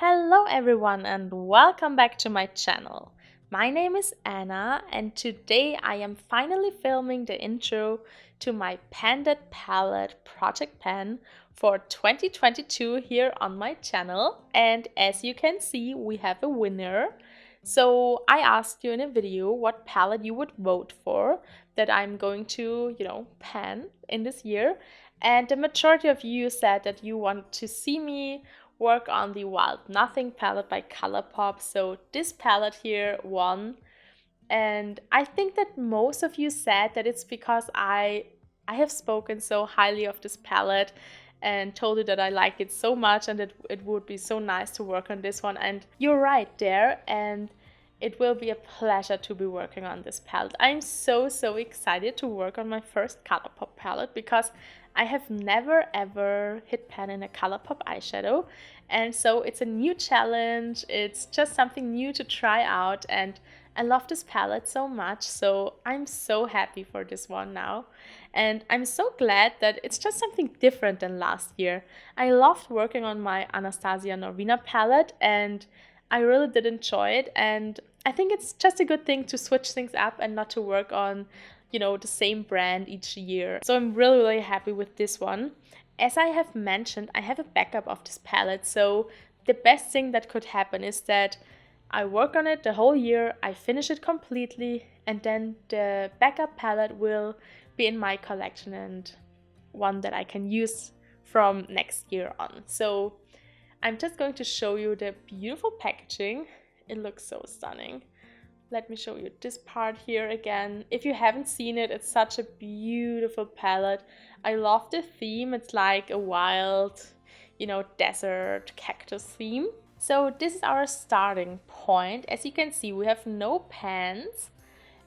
Hello everyone and welcome back to my channel. My name is Anna and today I am finally filming the intro to my Pandit Palette project pen for 2022 here on my channel, and as you can see we have a winner. So I asked you in a video what palette you would vote for that I'm going to, pen in this year, and the majority of you said that you want to see me work on the Wild Nothing palette by Colourpop. So this palette here won. And I think that most of you said that it's because I have spoken so highly of this palette and told you that I like it so much and that it would be so nice to work on this one. And you're right there. And it will be a pleasure to be working on this palette. I'm so excited to work on my first Colourpop palette because I have never ever hit pen in a Colourpop eyeshadow, and so it's a new challenge. It's just something new to try out, and I love this palette so much, so I'm so happy for this one now. And I'm so glad that it's just something different than last year. I loved working on my Anastasia Norvina palette and I really did enjoy it, and I think it's just a good thing to switch things up and not to work on, the same brand each year. So I'm really happy with this one. As I have mentioned, I have a backup of this palette, so the best thing that could happen is that I work on it the whole year, I finish it completely, and then the backup palette will be in my collection and one that I can use from next year on. So I'm just going to show you the beautiful packaging. It looks so stunning. Let me show you this part here again. If you haven't seen it, it's such a beautiful palette. I love the theme. It's like a wild, desert cactus theme. So this is our starting point. As you can see, we have no pans.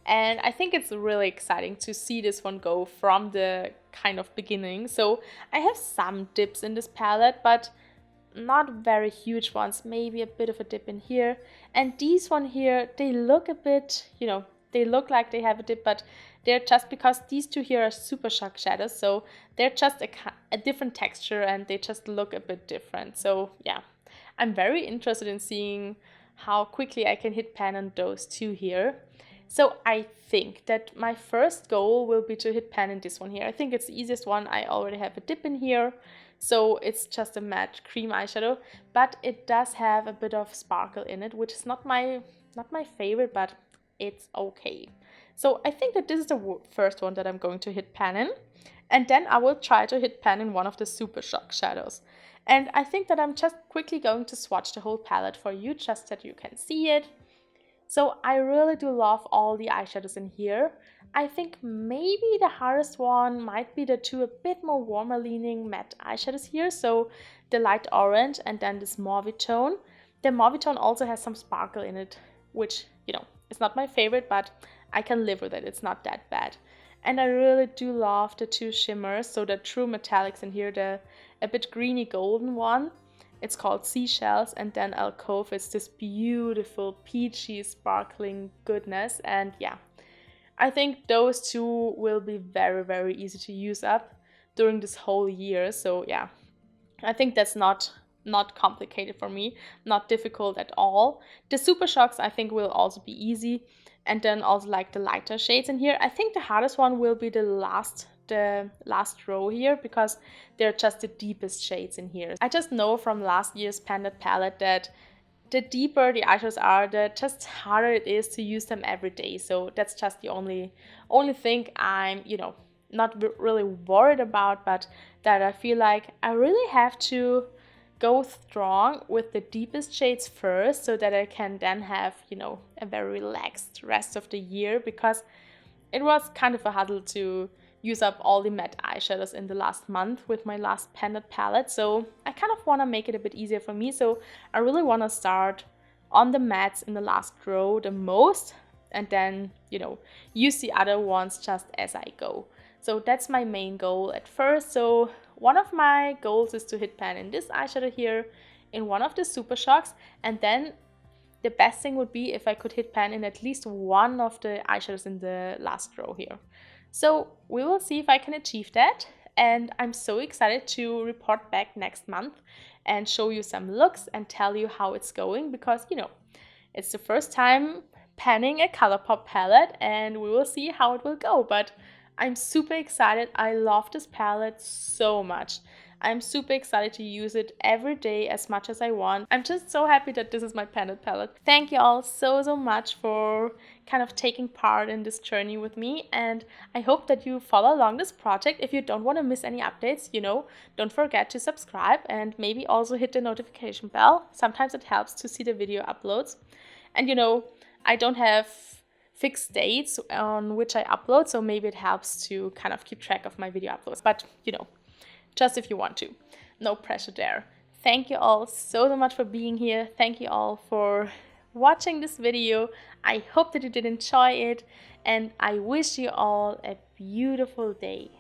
And I think it's really exciting to see this one go from the kind of beginning. So I have some dips in this palette, but not very huge ones, maybe a bit of a dip in here. And these one here, they look a bit, they look like they have a dip, but they're just because these two here are super shock shadows, so they're just a different texture and they just look a bit different. So yeah, I'm very interested in seeing how quickly I can hit pan on those two here. So I think that my first goal will be to hit pan in this one here. I think it's the easiest one. I already have a dip in here. So it's just a matte cream eyeshadow, but it does have a bit of sparkle in it, which is not my favorite, but it's okay. So I think that this is the first one that I'm going to hit pan in, and then I will try to hit pan in one of the super shock shadows. And I think that I'm just quickly going to swatch the whole palette for you, just that you can see it. So I really do love all the eyeshadows in here. I think maybe the hardest one might be the two a bit more warmer leaning matte eyeshadows here. So the light orange and then this mauve tone. The mauve tone also has some sparkle in it, which, is not my favorite, but I can live with it. It's not that bad. And I really do love the two shimmers. So the true metallics in here, the a bit greeny golden one. It's called Seashells, and then Alcove is this beautiful peachy sparkling goodness. And yeah, I think those two will be very easy to use up during this whole year. So yeah, I think that's not complicated for me, not difficult at all. The super shocks I think will also be easy, and then also like the lighter shades in here. I think the hardest one will be the last row here, because they're just the deepest shades in here. I just know from last year's Pandit palette that the deeper the eyeshadows are, the just harder it is to use them every day. So that's just the only thing I'm, not really worried about, but that I feel like I really have to go strong with the deepest shades first, so that I can then have, a very relaxed rest of the year, because it was kind of a huddle to use up all the matte eyeshadows in the last month with my last Pandit palette. So I kind of want to make it a bit easier for me. So I really want to start on the mattes in the last row the most, and then, use the other ones just as I go. So that's my main goal at first. So one of my goals is to hit pan in this eyeshadow here, in one of the super shocks, and then the best thing would be if I could hit pan in at least one of the eyeshadows in the last row here. So we will see if I can achieve that. and I'm so excited to report back next month and show you some looks and tell you how it's going, because it's the first time panning a Colourpop palette and we will see how it will go. But I'm super excited. I love this palette so much. I'm super excited to use it every day as much as I want. I'm just so happy that this is my painted palette. Thank you all so much for kind of taking part in this journey with me, and I hope that you follow along this project. If you don't want to miss any updates, don't forget to subscribe and maybe also hit the notification bell. Sometimes it helps to see the video uploads. And I don't have fixed dates on which I upload, so maybe it helps to kind of keep track of my video uploads. But just if you want to. No pressure there. Thank you all so much for being here. Thank you all for watching this video. I hope that you did enjoy it, and I wish you all a beautiful day.